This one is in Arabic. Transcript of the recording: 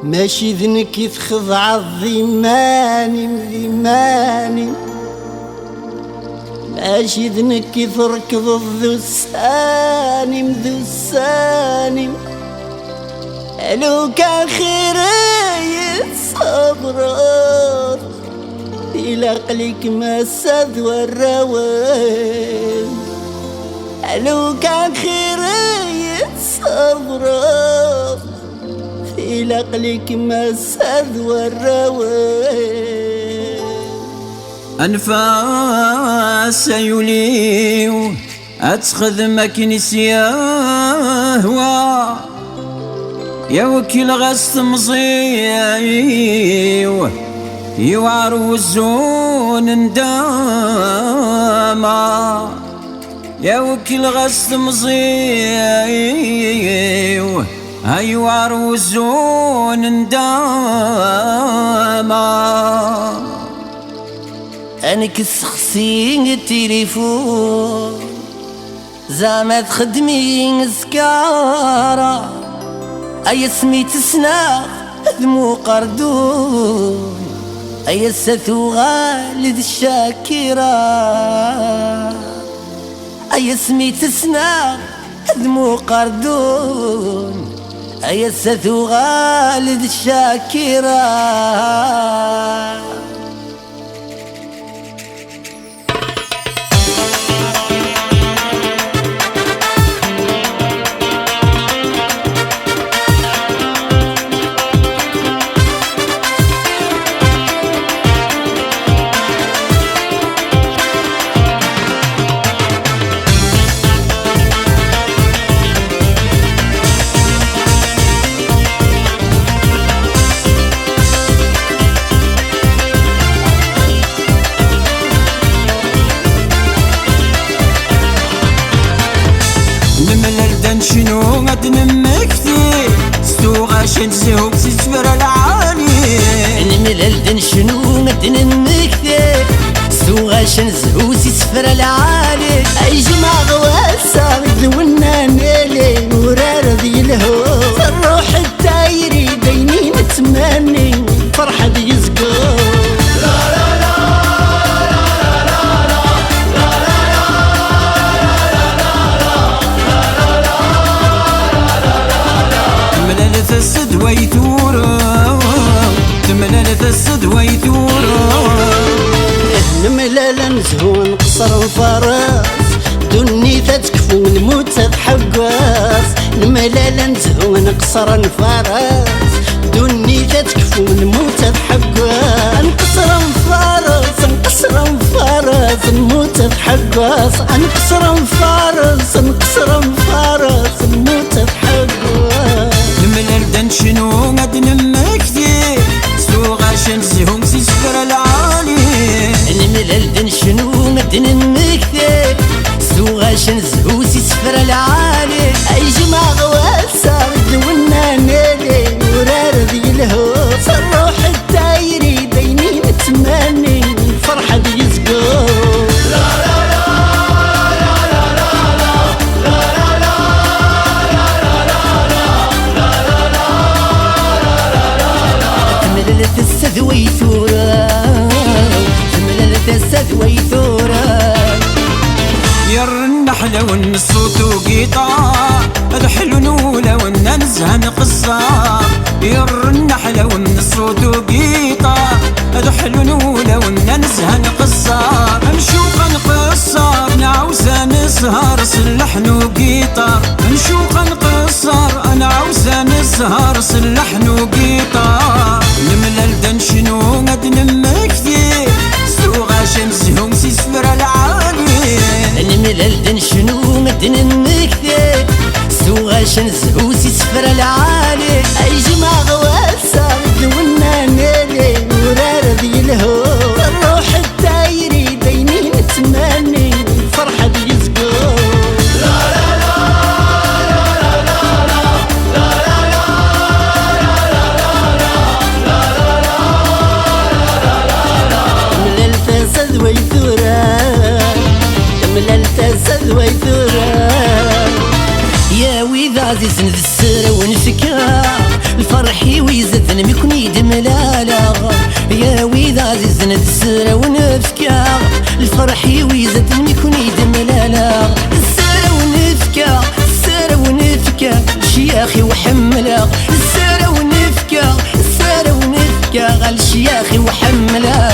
ماشي ذنك يتخضع الضماني مذماني، ماشي ذنك يتركض الذساني مذساني. لو كان خيري صبرت إلى قليك ما سذوى الروان. لو كان خيري صبرت إلى قليك ما سذوى الروان. أنفاس يوليو أتخذ مكنس يا هوا يا وكيل غست مصيو يوعر وزون نداما يا وكيل غست مصيو هايو عروزون نداما. أنا كسخسي التليفون زعما تخدمي زكارة، أيا سميت سنا ذمو قردون، أيا ستو غالد الشاكرة، أيا سميت سنا ذمو قردون، أيا ستو غالد الشاكرة. شنو غد نمكتي ستو غاشن زهوك سفر العالي. الملل شنو غد نمكتي ستو غاشن زهوك سفر العالي. أي جمع غواسة ذونا نيلي ورار ذي الهو الروح التايري بيني نتمني فرحة ذي يزقو. تسد ويثورة تملالة السد ويثورة. نملالا نزهو نقصر الفرس دوني تتكفو نموت تحقاس. نملالا نزهو نقصر الفرس دوني تتكفو نموت تحقاس. نقصر الفرس نقصر الفرس نموت تحقاس. نقصر الفرس نقصر الفرس نموت تحقاس. الملل شنو غد نمكتي ستو غاشن زهوم سفر العالي. الملل شنو غد نمكتي ستو غاشن زهو سفر العالي. أي جمع غواسة ذونا نيلي ورار ذي الهو الروح التايري بيني نتمني فرحة ذي يزقو. السذوي ثورة تمللت السذوي ثورة. ير النحلة والصوت وقيطار الحلو نولة والنزهن قصار. ير النحلة والصوت وقيطار الحلو نولة والنزهن قصار. نشوق نقصر نعوزة نسهر سلحن وقيطار. نشوق نقصر انا عاوزة نسهر سلحن وقيطار. الملل شنو غد نمكتي ستو غاشن زهوم سفر العالي. الملل شنو غد نمكتي ستو غاشن زهو سفر العالي. أي جمع غواسة ذونا نيلي ورار ذي الهو الروح التايري بيني نتمني فرحة ذي يزقو. يا ويذا عزيز نذسر ونفكا الفرح الفرحي ويزثن ميكون يدملالا يا ويذا عزيز نتسرى ونفكا الفرحي ويزثن ميكون يدملالا السرى ونفكا السرى ونفكا الشياخي وحملا السرى ونفكا السرى ونفكا الشياخي وحملا